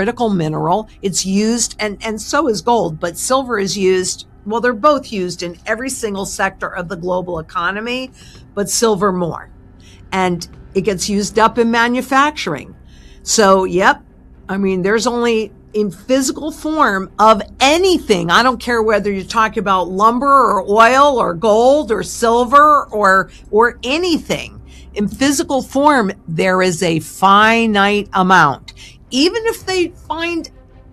critical mineral. It's used, and so is gold, but silver is used, well, they're both used in every single sector of the global economy, but silver more. And it gets used up in manufacturing. So, yep, I mean, there's only in physical form of anything. I don't care whether you're talking about lumber or oil or gold or silver or anything. In physical form, there is a finite amount. Even if they find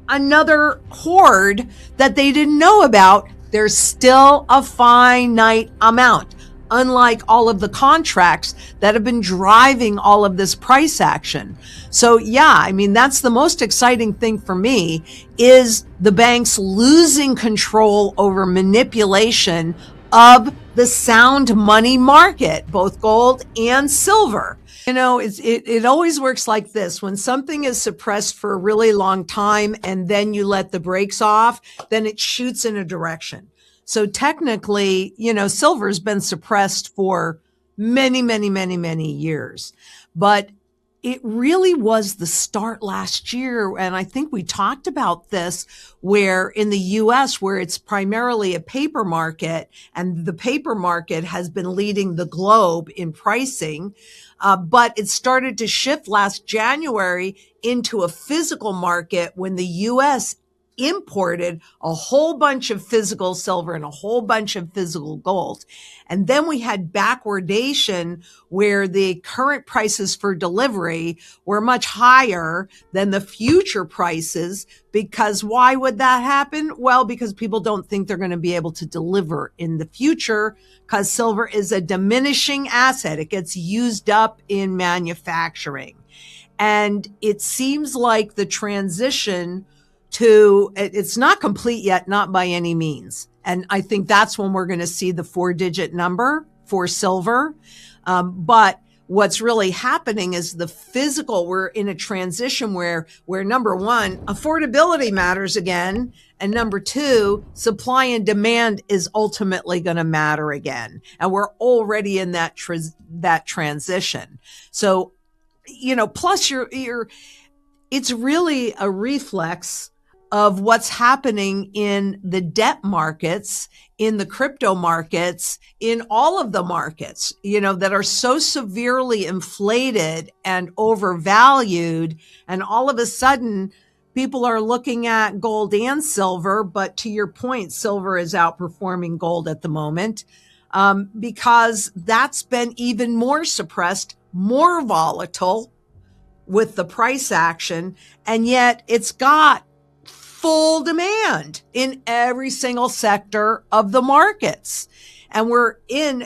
another hoard that they didn't know about, there's still a finite amount. Unlike all of the contracts that have been driving all of this price action. So yeah, I mean, that's the most exciting thing for me, is the banks losing control over manipulation of the sound money market, both gold and silver. You know, it always works like this. When something is suppressed for a really long time and then you let the brakes off, then it shoots in a direction. So technically, you know, silver's been suppressed for many, many, many, many years. But it really was the start last year. And I think we talked about this, where in the US, where it's primarily a paper market, and the paper market has been leading the globe in pricing. But it started to shift last January into a physical market when the US imported a whole bunch of physical silver and a whole bunch of physical gold. And then we had backwardation, where the current prices for delivery were much higher than the future prices. Because why would that happen? Well, because people don't think they're going to be able to deliver in the future, because silver is a diminishing asset. It gets used up in manufacturing. And it seems like the transition it's not complete yet, not by any means. And I think that's when we're going to see the 4-digit number for silver. But what's really happening is the physical, we're in a transition where number one, affordability matters again. And number two, supply and demand is ultimately going to matter again. And we're already in that transition. So, you know, plus it's really a reflex of what's happening in the debt markets, in the crypto markets, in all of the markets, you know, that are so severely inflated and overvalued. And all of a sudden, people are looking at gold and silver. But to your point, silver is outperforming gold at the moment, because that's been even more suppressed, more volatile with the price action. And yet it's got full demand in every single sector of the markets. And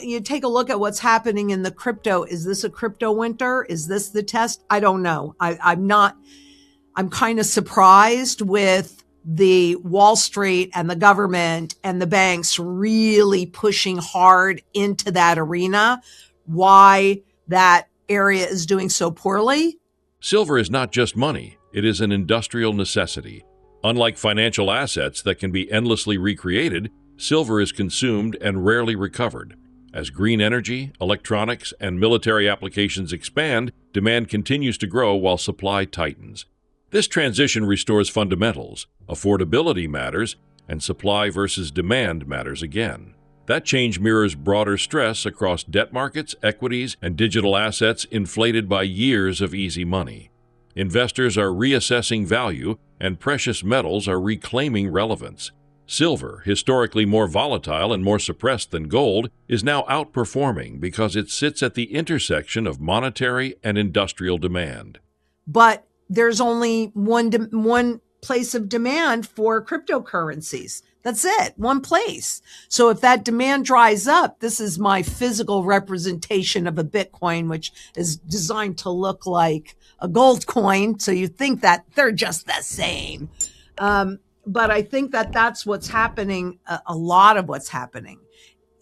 you take a look at what's happening in the crypto. Is this a crypto winter? Is this the test? I don't know. I'm kind of surprised with the Wall Street and the government and the banks really pushing hard into that arena, why that area is doing so poorly. Silver is not just money, it is an industrial necessity. Unlike financial assets that can be endlessly recreated, silver is consumed and rarely recovered. As green energy, electronics, and military applications expand, demand continues to grow while supply tightens. This transition restores fundamentals, affordability matters, and supply versus demand matters again. That change mirrors broader stress across debt markets, equities, and digital assets inflated by years of easy money. Investors are reassessing value, and precious metals are reclaiming relevance. Silver, historically more volatile and more suppressed than gold, is now outperforming because it sits at the intersection of monetary and industrial demand. But there's only one place of demand for cryptocurrencies. That's it, one place. So if that demand dries up, this is my physical representation of a Bitcoin, which is designed to look like a gold coin. So you think that they're just the same. But I think that that's what's happening. A lot of what's happening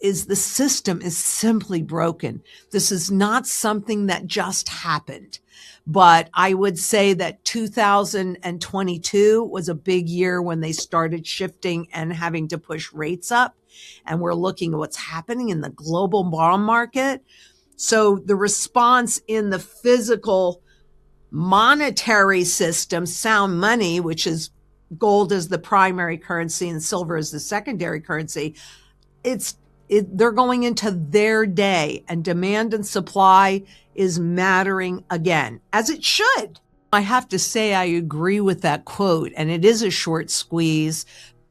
is the system is simply broken. This is not something that just happened. But I would say that 2022 was a big year when they started shifting and having to push rates up. And we're looking at what's happening in the global bond market. So the response in the physical monetary system, sound money, which is gold as the primary currency and silver as the secondary currency, they're going into their day, and demand and supply is mattering again, as it should. I have to say I agree with that quote, and it is a short squeeze.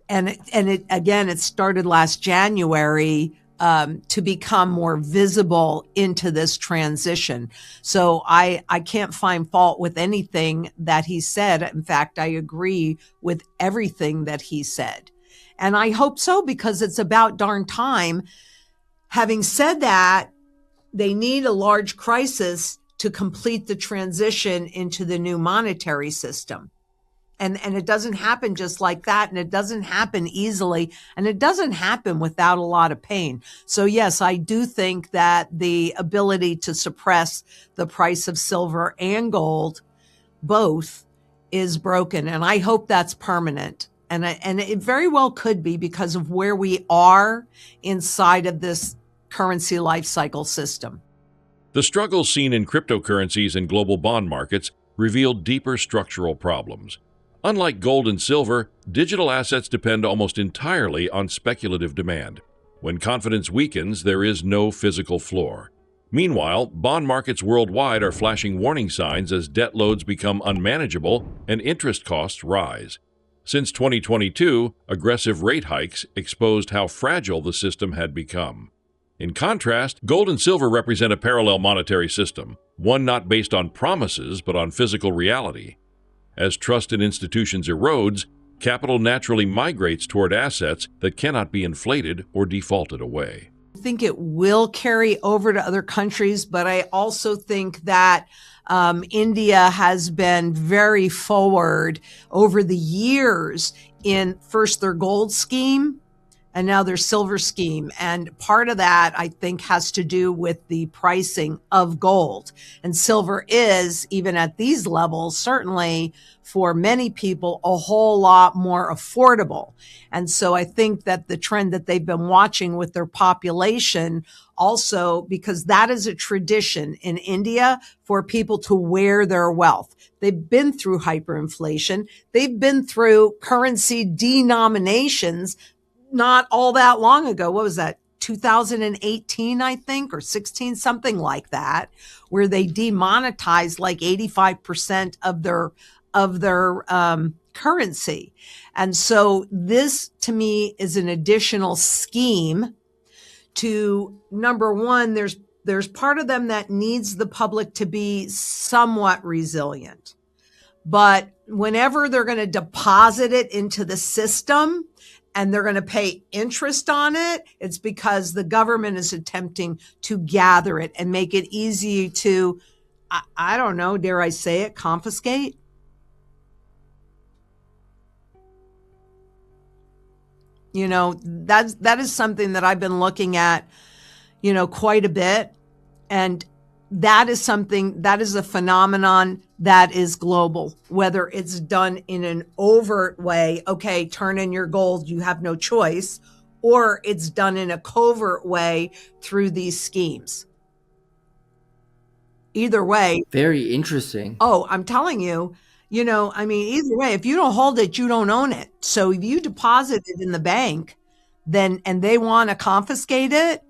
And it started last January to become more visible into this transition. So I can't find fault with anything that he said. In fact, I agree with everything that he said. And I hope so, because it's about darn time. Having said that, they need a large crisis to complete the transition into the new monetary system. And it doesn't happen just like that. And it doesn't happen easily. And it doesn't happen without a lot of pain. So yes, I do think that the ability to suppress the price of silver and gold, both, is broken. And I hope that's permanent. And it very well could be, because of where we are inside of this currency life cycle system. The struggles seen in cryptocurrencies and global bond markets reveal deeper structural problems. Unlike gold and silver, digital assets depend almost entirely on speculative demand. When confidence weakens, there is no physical floor. Meanwhile, bond markets worldwide are flashing warning signs as debt loads become unmanageable and interest costs rise. Since 2022, aggressive rate hikes exposed how fragile the system had become. In contrast, gold and silver represent a parallel monetary system, one not based on promises but on physical reality. As trust in institutions erodes, capital naturally migrates toward assets that cannot be inflated or defaulted away. I think it will carry over to other countries, but I also think that India has been very forward over the years in first their gold scheme and now their silver scheme. And part of that, I think, has to do with the pricing of gold. And silver is, even at these levels, certainly for many people, a whole lot more affordable. And so I think that the trend that they've been watching with their population also, because that is a tradition in India for people to wear their wealth. They've been through hyperinflation. They've been through currency denominations not all that long ago. What was that? 2018, I think, or 16, something like that, where they demonetized like 85% of their currency. And so this, to me, is an additional scheme to, number one, there's part of them that needs the public to be somewhat resilient. But whenever they're going to deposit it into the system and they're going to pay interest on it, it's because the government is attempting to gather it and make it easy to, I don't know, dare I say it, confiscate? You know, that is something that I've been looking at, you know, quite a bit. And that is something, that is a phenomenon that is global, whether it's done in an overt way, okay, turn in your gold, you have no choice, or it's done in a covert way through these schemes. Either way. Very interesting. Oh, I'm telling you, you know, I mean, either way, if you don't hold it, you don't own it. So if you deposit it in the bank, then, and they want to confiscate it,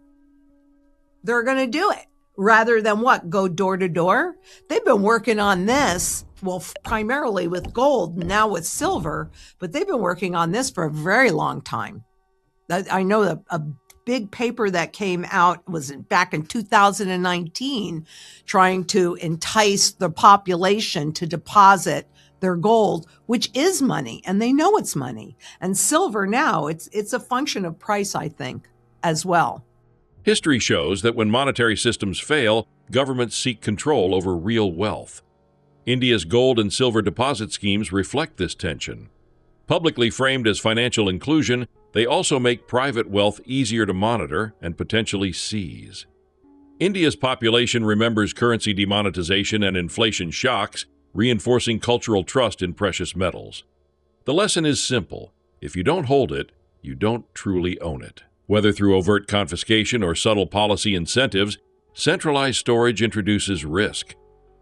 they're going to do it. Rather than what? Go door to door? They've been working on this, well, primarily with gold, now with silver, but they've been working on this for a very long time. I know a big paper that came out was back in 2019, trying to entice the population to deposit their gold, which is money, and they know it's money. And silver now, it's a function of price, I think, as well. History shows that when monetary systems fail, governments seek control over real wealth. India's gold and silver deposit schemes reflect this tension. Publicly framed as financial inclusion, they also make private wealth easier to monitor and potentially seize. India's population remembers currency demonetization and inflation shocks, reinforcing cultural trust in precious metals. The lesson is simple: if you don't hold it, you don't truly own it. Whether through overt confiscation or subtle policy incentives, centralized storage introduces risk.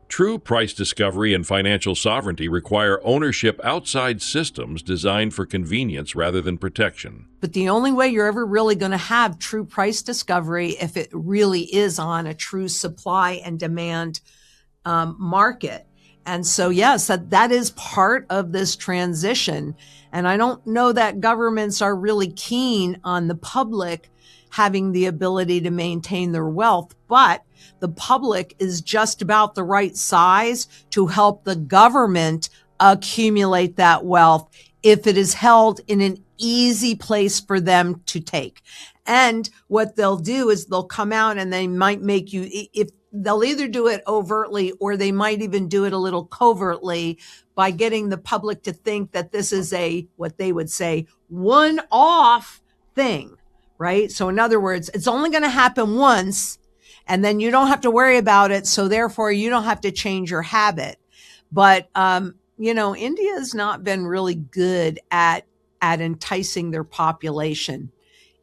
True price discovery and financial sovereignty require ownership outside systems designed for convenience rather than protection. But the only way you're ever really going to have true price discovery if it really is on a true supply and demand market. And so, yes, that is part of this transition. And I don't know that governments are really keen on the public having the ability to maintain their wealth, but the public is just about the right size to help the government accumulate that wealth if it is held in an easy place for them to take. And what they'll do is they'll come out and they might make you, if they'll either do it overtly or they might even do it a little covertly by getting the public to think that this is what they would say, one-off thing, right? So in other words, it's only going to happen once and then you don't have to worry about it. So therefore you don't have to change your habit. But, India has not been really good at enticing their population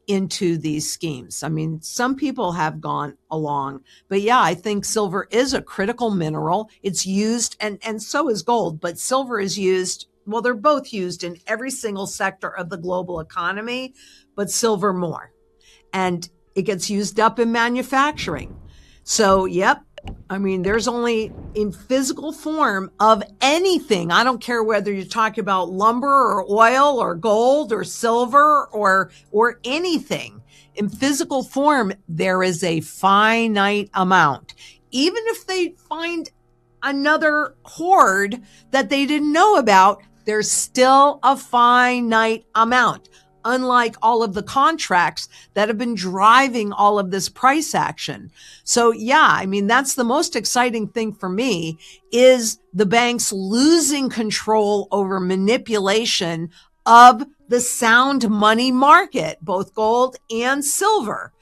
into these schemes. I mean, some people have gone along, but yeah, I think silver is a critical mineral. It's used, and so is gold, but silver is used, well, they're both used in every single sector of the global economy, but silver more. And it gets used up in manufacturing. So, yep. I mean, there's only in physical form of anything. I don't care whether you're talking about lumber or oil or gold or silver or anything. In physical form, there is a finite amount. Even if they find another hoard that they didn't know about, there's still a finite amount. Unlike all of the contracts that have been driving all of this price action. So yeah, I mean, that's the most exciting thing for me is the banks losing control over manipulation of the sound money market, both gold and silver.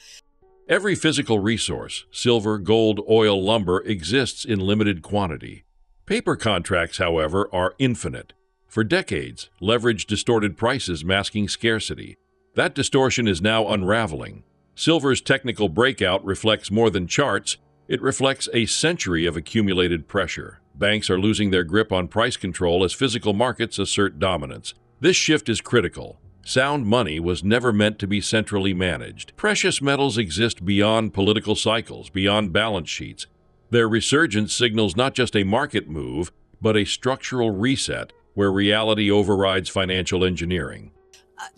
Every physical resource, silver, gold, oil, lumber, exists in limited quantity. Paper contracts, however, are infinite. For decades, leverage distorted prices masking scarcity. That distortion is now unraveling. Silver's technical breakout reflects more than charts. It reflects a century of accumulated pressure. Banks are losing their grip on price control as physical markets assert dominance. This shift is critical. Sound money was never meant to be centrally managed. Precious metals exist beyond political cycles, beyond balance sheets. Their resurgence signals not just a market move, but a structural reset where reality overrides financial engineering.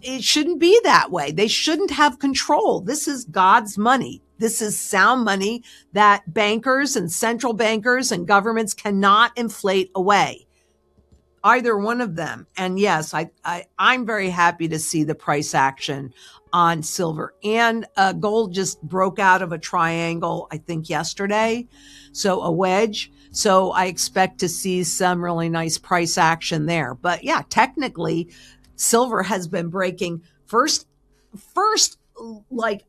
It shouldn't be that way. They shouldn't have control. This is God's money. This is sound money that bankers and central bankers and governments cannot inflate away. Either one of them. And yes, I'm very happy to see the price action on silver. And gold just broke out of a triangle, I think, yesterday. So a wedge. So I expect to see some really nice price action there. But yeah, technically, silver has been breaking first like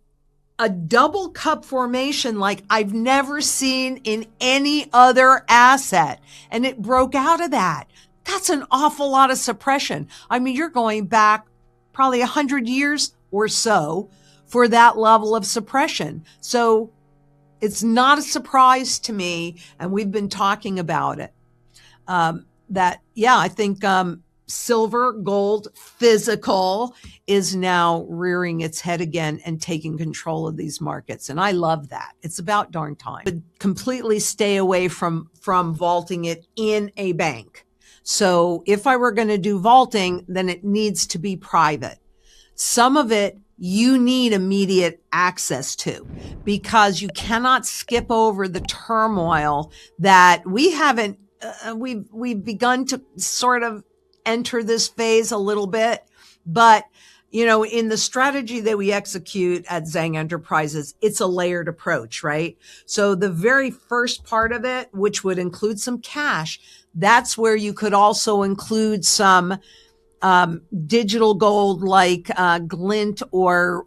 a double cup formation like I've never seen in any other asset. And it broke out of that. That's an awful lot of suppression. I mean, you're going back probably 100 years or so for that level of suppression. So it's not a surprise to me, and we've been talking about it, I think silver, gold, physical is now rearing its head again and taking control of these markets. And I love that. It's about darn time. But completely stay away from vaulting it in a bank. So if I were going to do vaulting, then it needs to be private. Some of it you need immediate access to because you cannot skip over the turmoil that we haven't, we've begun to sort of enter this phase a little bit, but in the strategy that we execute at Zang Enterprises, it's a layered approach, right? So the very first part of it, which would include some cash, that's where you could also include some digital gold like Glint or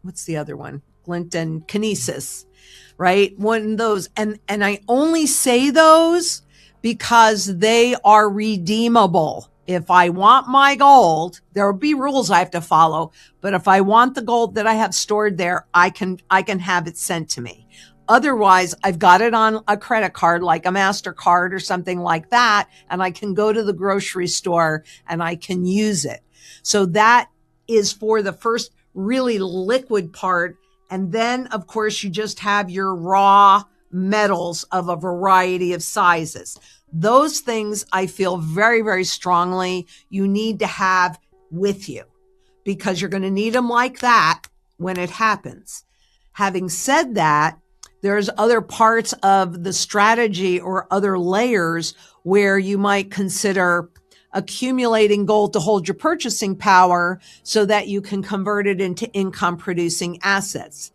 what's the other one? Glint and Kinesis, right? One of those. And I only say those because they are redeemable. If I want my gold, there will be rules I have to follow. But if I want the gold that I have stored there, I can have it sent to me. Otherwise, I've got it on a credit card, like a MasterCard or something like that, and I can go to the grocery store and I can use it. So that is for the first really liquid part. And then, of course, you just have your raw metals of a variety of sizes. Those things I feel very, very strongly you need to have with you, because you're going to need them like that when it happens. Having said that, there's other parts of the strategy or other layers where you might consider accumulating gold to hold your purchasing power so that you can convert it into income producing assets.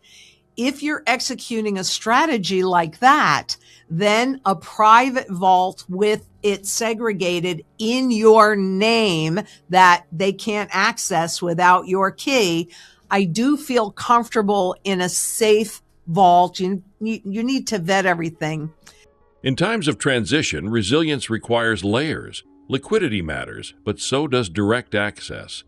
If you're executing a strategy like that, then a private vault with it segregated in your name that they can't access without your key, I do feel comfortable in a safe vault. You need to vet everything. In times of transition, resilience requires layers. Liquidity matters, but so does direct access.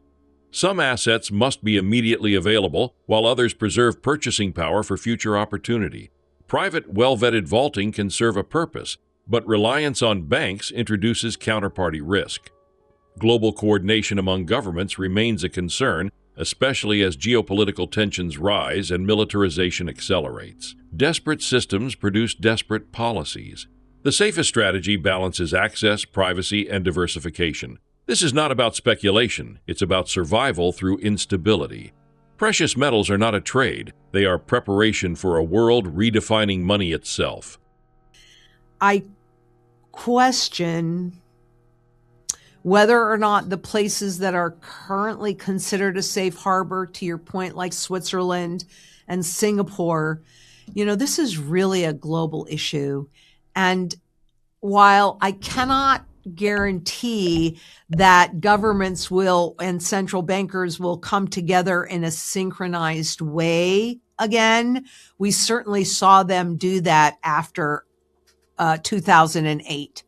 Some assets must be immediately available, while others preserve purchasing power for future opportunity. Private, well-vetted vaulting can serve a purpose, but reliance on banks introduces counterparty risk. Global coordination among governments remains a concern, especially as geopolitical tensions rise and militarization accelerates. Desperate systems produce desperate policies. The safest strategy balances access, privacy, and diversification. This is not about speculation, it's about survival through instability. Precious metals are not a trade, they are preparation for a world redefining money itself. I question whether or not the places that are currently considered a safe harbor, to your point, like Switzerland and Singapore, this is really a global issue. And while I cannot guarantee that governments will and central bankers will come together in a synchronized way again, we certainly saw them do that after 2008.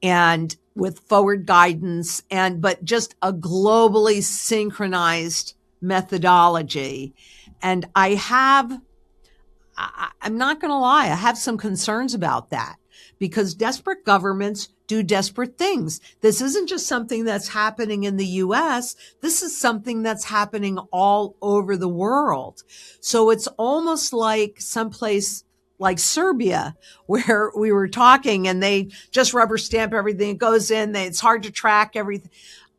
And with forward guidance but just a globally synchronized methodology. And I'm not going to lie, I have some concerns about that, because desperate governments do desperate things. This isn't just something that's happening in the US. This is something that's happening all over the world. So it's almost like someplace like Serbia, where we were talking and they just rubber stamp everything. It goes in, it's hard to track everything.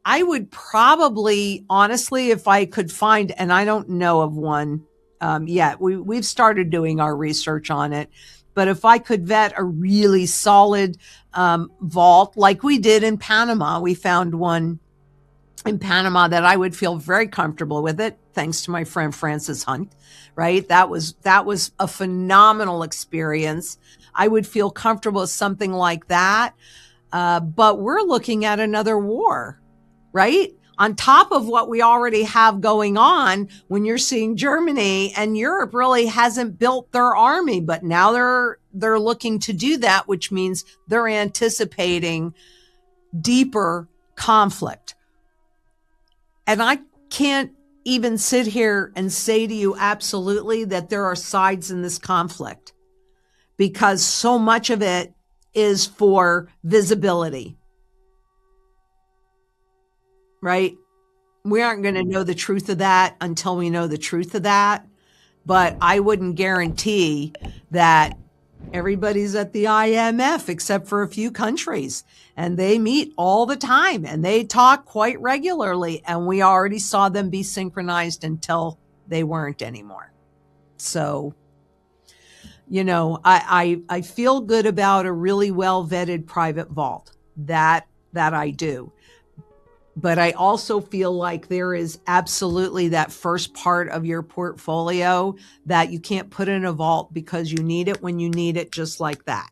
I would probably, honestly, if I could find, and I don't know of one yet, we've started doing our research on it, but if I could vet a really solid vault like we did in Panama, we found one in Panama that I would feel very comfortable with it, thanks to my friend Francis Hunt, right? That was a phenomenal experience. I would feel comfortable with something like that. But we're looking at another war, right? On top of what we already have going on, when you're seeing Germany and Europe really hasn't built their army, but now they're looking to do that, which means they're anticipating deeper conflict. And I can't even sit here and say to you absolutely that there are sides in this conflict, because so much of it is for visibility, right? We aren't going to know the truth of that until we know the truth of that. But I wouldn't guarantee that everybody's at the IMF except for a few countries, and they meet all the time and they talk quite regularly, and we already saw them be synchronized until they weren't anymore. So, I feel good about a really well vetted private vault. That I do. But I also feel like there is absolutely that first part of your portfolio that you can't put in a vault because you need it when you need it, just like that.